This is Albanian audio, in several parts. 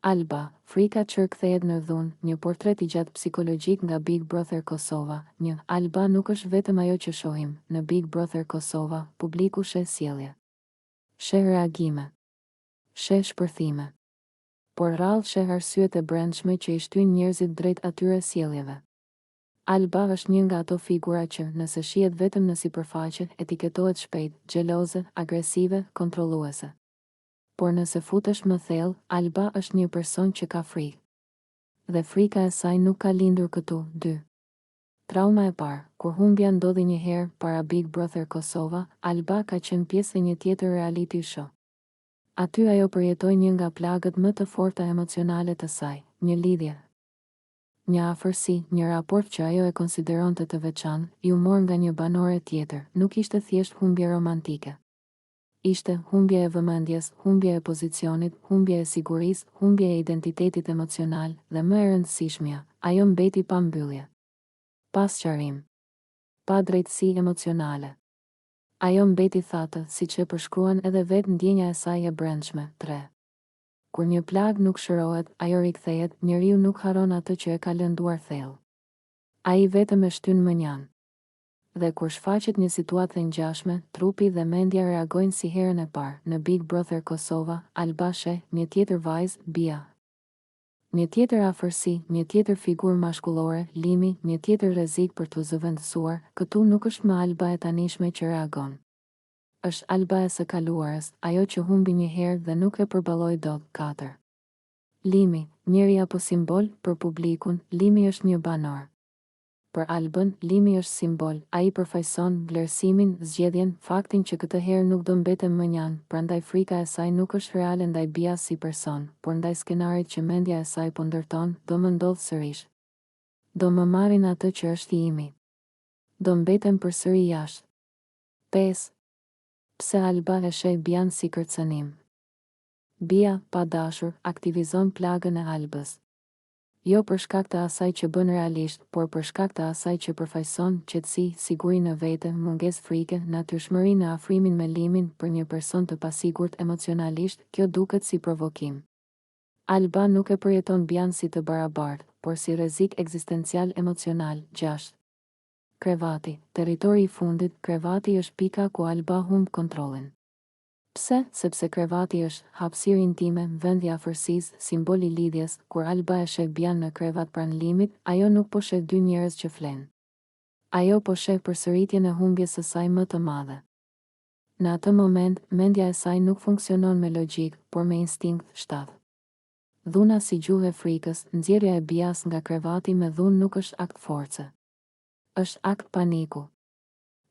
Alba, frika që kthehet në dhunë, një portret i gjatë psikologjik nga Big Brother Kosova. Një, Alba nuk është vetëm ajo që shohim, në Big Brother Kosova, publiku sheh sjellje. Sheh reagime. Sheh shpërthime. Por rrallë sheh arsyet e brendshme që i shtyn njerëzit drejt atyre sjelljeve. Alba është një nga ato figura që, nëse shihet vetëm në sipërfaqe, etiketohet shpejt, xheloze, agresive, kontrolluese. Por nëse futesh më thellë, Alba është një person që ka frikë. Dhe frika e saj nuk ka lindur këtu, 2. Trauma e parë, kur humbja ndodhi një herë para Big Brother Kosova, Alba ka qenë pjesë e një tjetër reality show. Aty ajo përjetoi një nga plagët më të forta emocionale të saj, një lidhje. Një afërsi, një raport që ajo e konsideronte të veçantë, i u mor nga një banore tjetër, nuk ishte thjesht humbje romantike. Ishte humbje e vëmendjes, humbje e pozicionit, humbje e sigurisë, humbje e identitetit emocional dhe më e rëndësishmja, ajo mbeti pa mbyllje. Pas qarim. Pa drejtësi emocionale. Ajo mbeti thatë, siç e përshkruan edhe vetë ndjenja e saj e brendshme. 3. Kur një plag nuk shërohet, ajo rikthehet, njeriu nuk harron atë që e ka lënduar thellë. Ai vetëm e shtyn mënjan. Dhe kur shfaqet një situatë e ngjashme, trupi dhe mendja reagojnë si herën e parë. Në Big Brother Kosova, Alba sheh një tjetër vajzë, Bia. Një tjetër afërsi, një tjetër figurë mashkullore, Limi, një tjetër rrezik për të zëvendësuar. Këtu nuk është më Alba e tanishme që reagon. Është Alba e së kaluarës, ajo që humbi një herë dhe nuk e përballoi dot. 4. Limi, njeri apo simbol për publikun, Limi është një banor. Për Albën, Limi është simbol, ai përfaqëson vlerësimin, zgjedhjen, faktin që këtë herë nuk do mbetem mënjan, prandaj frika e saj nuk është reale ndaj Bias si person, por ndaj skenarit që mendja e saj po ndërton, do më ndodh sërish. Do më marrin atë që është i imi. Do mbetem përsëri jashtë. 5. Pse Alba e sheh Bian si kërcënim? Bia, pa dashur, aktivizon plagën e Albës. Jo për shkak të asaj që bën realisht, por për shkak të asaj që përfaqëson qetësi, siguri në vete, mungesë frike, natyrshmëri në afrimin me Limin. Për një person të pasigurt emocionalisht, kjo duket si provokim. Alba nuk e përjeton Bian si të barabartë, por si rrezik ekzistencial emocional. 6. Krevati, territori i fundit. Krevati është pika ku Alba humb kontrollin. Pse? Sepse krevati është hapësirë intime, vend i afërsisë, simbol i lidhjes. Kur Alba e sheh Bian në krevat pranë Limit, ajo nuk po sheh dy njerëz që flenë. Ajo po sheh përsëritjen e humbjes së saj më të madhe. Në atë moment, mendja e saj nuk funksionon me logjik, por me instinkt. 7. Dhuna si gjuhë e frikës. Nxjerrja e Bias nga krevati me dhunë nuk është akt force. Është akt paniku.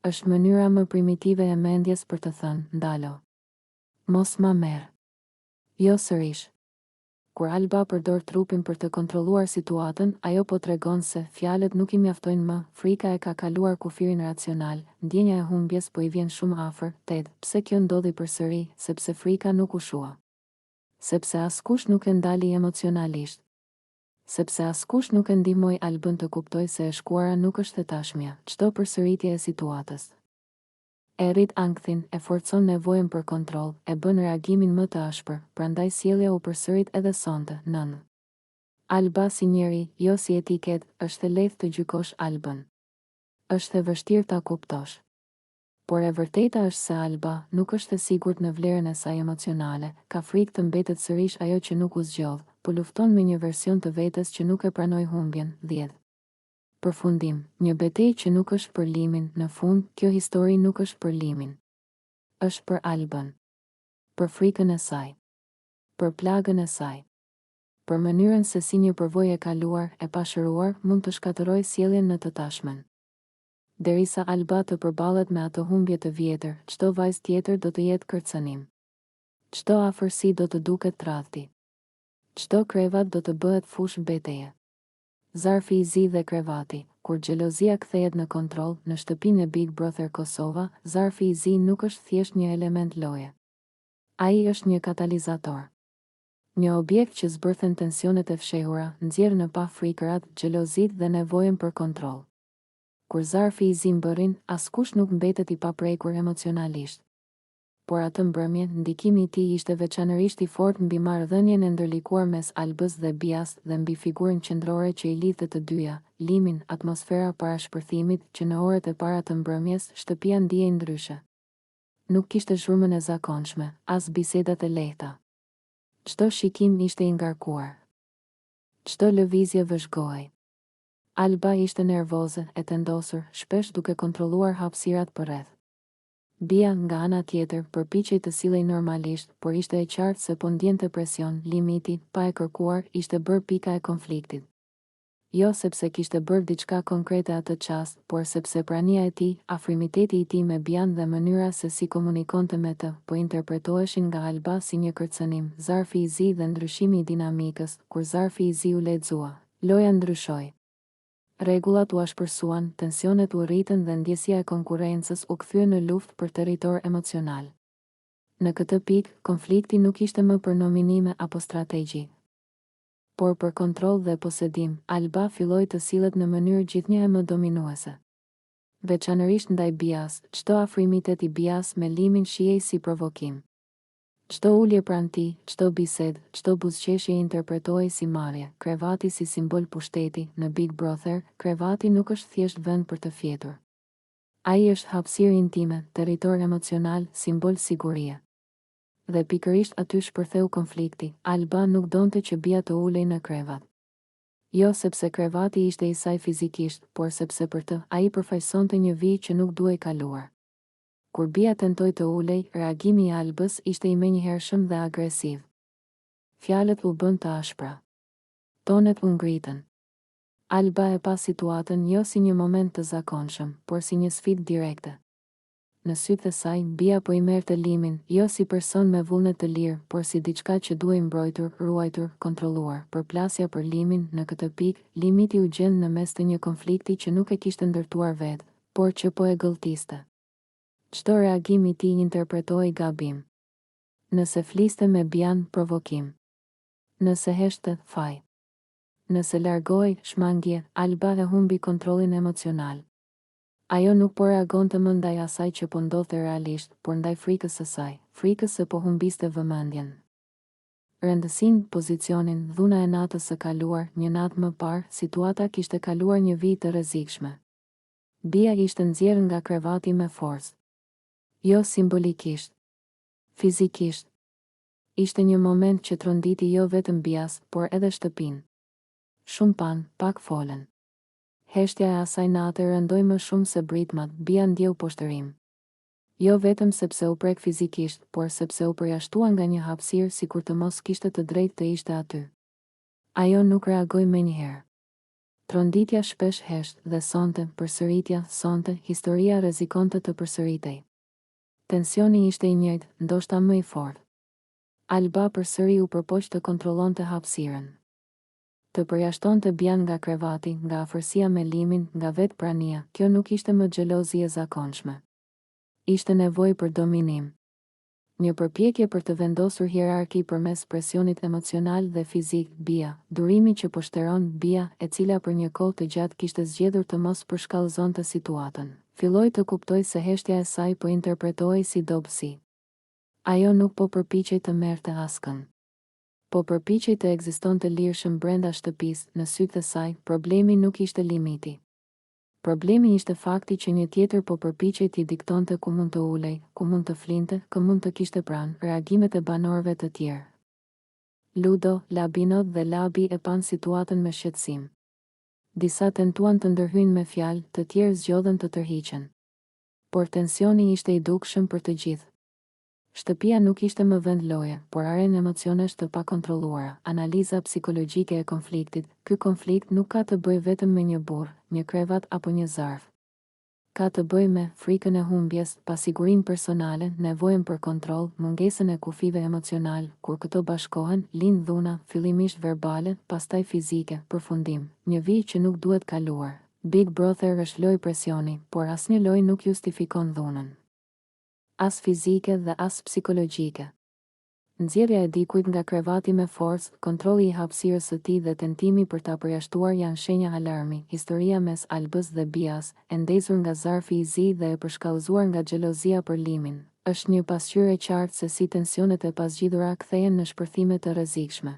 Është mënyra më primitive e mendjes për të thënë, ndalo. Mos ma merr. Jo sërish. Kur Alba përdor trupin për të kontrolluar situatën, ajo po tregon se fjalët nuk i mjaftojnë më, frika e ka kaluar kufirin racional, ndjenja e humbjes po i vjen shumë afër. 8. Pse kjo ndodhi përsëri? Sepse frika nuk u shua. Sepse askush nuk e ndali emocionalisht. Sepse askush nuk e ndihmoi Albën të kuptoj se e shkuara nuk është e tashmja, çdo përsëritje e situatës. E rrit ankthin, e forcon nevojën për kontroll, e bën reagimin më të ashpër, prandaj sjellja u përsërit edhe sonte. 9. Alba si njeri, jo si etiket. Është e lehtë të gjykosh Albën. Është e vështirë ta kuptosh. Por e vërteta është se Alba nuk është e sigurt në vlerën e saj emocionale, ka frikë të mbetet sërish ajo që nuk u zgjodh, po lufton me një version të vetes që nuk e pranoi humbjen. 10. Përfundim, një betejë që nuk është për Limin. Në fund, kjo histori nuk është për Limin. Është për Albën. Për frikën e saj. Për plagën e saj. Për mënyrën se si një përvojë e kaluar, e pashëruar, mund të shkatërrojë sjelljen në të tashmen. Derisa Alba të përballet me atë humbje të vjetër, çdo vajzë tjetër do të jetë kërcënim. Çdo afërsi do të duket tradhti. Çdo krevat do të bëhet fush betejë. Zarfi i zi dhe krevati. Kur xhelozia kthehet në kontroll, në shtëpinë e Big Brother Kosova, zarfi i zi nuk është thjesht një element loje. Ai është një katalizator. Një objekt që zbërthen tensionet e fshehura, nxjerr në pa frikërat, xhelozit dhe nevojën për kontroll. Kur zarfi i zi mbërrin, askush nuk mbetet i paprekur emocionalisht. por atë mbrëmje, ndikimi i tij ishte veçanërisht i fortë mbi marrëdhënien e ndërlikuar mes Albës dhe Bias dhe mbi figurën qendrore që i lidhte të dyja, limin, atmosfera para shpërthimit që në orët e para të mbrëmjes shtëpia ndiej ndryshe. Nuk kishte zhurmën e zakonshme, as bisedat e lehta. Çdo shikim ishte i ngarkuar. Çdo lëvizje vëzhgohej. Alba ishte nervoze, e tendosur, shpesh duke kontrolluar hapësirat përreth. Bia, nga ana tjetër, përpiqej të sillej normalisht, por ishte e qartë se po ndjente presion, limiti, pa e kërkuar, ishte bërë pika e konfliktit. Jo sepse kishte bërë diçka konkrete atë çast, por sepse prania e tij, afrimiteti i tij me Bian dhe mënyra se si komunikonte me të, po interpretoheshin nga Alba si një kërcënim, zarfi i zi dhe ndryshimi i dinamikës. Kur zarfi i zi u lexua, loja ndryshoi. Rregullat u ashpërsuan, tensionet u rritën dhe ndjesia e konkurrencës u kthye në luftë për territor emocional. Në këtë pikë, konflikti nuk ishte më për nominime apo strategji, por për kontroll dhe posedim. Alba filloi të sillet në mënyrë gjithnjë më dominuese. Veçanërisht ndaj Bias, çdo afrimitet i Bias me limin shihej si provokim. Çdo ulje pranë tij, çdo bisedë, çdo buzëqeshje interpretohej si marrje. Krevati si simbol pushteti, në Big Brother, krevati nuk është thjesht vend për të fjetur. Ai është hapësirë intime, territor emocional, simbol sigurie. Dhe pikërisht aty shpërtheu konflikti. Alba nuk donte që Bia të ulej në krevat. Jo sepse krevati ishte i saj fizikisht, por sepse për të, ai përfaqësonte një vijë që nuk duhej kaluar. Kur Bia tentoi të ulej, reagimi i Albës ishte i menjëhershëm dhe agresiv. Fjalët u bën të ashpra. Tonet u ngritën. Alba e pa situatën jo si një moment të zakonshëm, por si një sfidë direkte. Në sytë e saj, Bia po i merrte limin, jo si person me vullnet të lirë, por si diçka që duhej mbrojtur, ruajtur, kontrolluar. Përplasja për limin, në këtë pikë, limiti u gjend në mes të një konflikti që nuk e kishte ndërtuar vetë, por që po e gëlltiste. Çdo reagim i tij interpretohej gabim. Nëse fliste me Bian, provokim. Nëse heshte, faj. Nëse largohej, shmangje. Alba e humbi kontrollin emocional. Ajo nuk po reagonte më ndaj asaj që po ndodhte realisht, por ndaj frikës së saj, frikës se po humbiste vëmendjen. Rëndësinë, pozicionin, dhuna e natës së kaluar, një natë më parë, situata kishte kaluar një vijë të rrezikshme. Bia ishte nxjerrë nga krevati me forcë. Jo simbolikisht, fizikisht. Ishte një moment që tronditi jo vetëm Bias, por edhe shtëpinë. Shumë pan, pak folen. Heshtja e asaj nate rëndoi më shumë se britmat. Bia ndjeu poshtërim. Jo vetëm sepse u prek fizikisht, por sepse u përjashtua nga një hapësirë sikur të mos kishte të drejtë të ishte aty. Ajo nuk reagoi menjëherë. Tronditja shpesh hesht dhe sonte, përsëritja, sonte, historia rrezikonte të përsëritej. Tensioni ishte i njëjtë, ndoshta më i fortë. Alba përsëri u përpoq të kontrollonte hapësirën. Të përjashtonte Bian nga krevati, nga afërsia me limin, nga vetë prania. Kjo nuk ishte më xhelozi e zakonshme. Ishte nevojë për dominim. Një përpjekje për të vendosur hierarki përmes presionit emocional dhe fizik. Bia, durimi që po shteron Bia, e cila për një kohë të gjatë kishte zgjedhur të mos përshkallëzonte situatën. Filloi të kuptoj se heshtja e saj po interpretohej si dobësi. Ajo nuk po përpiqej të merrte askën. Po përpiqej të ekzistonte lirshëm brenda shtëpisë. Në sytë e saj, problemi nuk ishte limiti. Problemi ishte fakti që një tjetër po përpiqej t'i diktonte ku mund të ulej, ku mund të flinte, ku mund të kishte pranë, reagimet e banorëve të tjerë. Ludo, Labinot dhe Labi e pan situatën me shqetësim. Disa tentuan të ndërhyjnë me fjalë, të tjerë zgjodhen të tërhiqen. Por tensioni ishte i dukshëm për të gjithë. Shtëpia nuk ishte më vend loje, por arenë emocionesh të pakontrolluara. Analiza psikologjike e konfliktit. Ky konflikt nuk ka të bëjë vetëm me një burr, një krevat apo një zarf. Ka të bëjë me frikën e humbjes, pasigurinë personale, nevojën për kontroll, mungesën e kufive emocional. Kur këto bashkohen, lind dhuna, fillimisht verbale, pastaj fizike. Përfundim, një vijë që nuk duhet kaluar. Big Brother është lojë presioni, por asnjë lojë nuk justifikon dhunën. As fizike dhe as psikologjike. Nxjerrja e dikujt nga krevati me forcë, kontrolli i hapësirës së tij dhe tentimi për ta përjashtuar janë shenja alarmi. Historia mes Albës dhe Bias, e ndezur nga zarfi i zi dhe e përshkallëzuar nga xhelozia për limin, Është një pasqyrë e qartë se si tensionet e pasgjidhura kthehen në shpërthime të rrezikshme.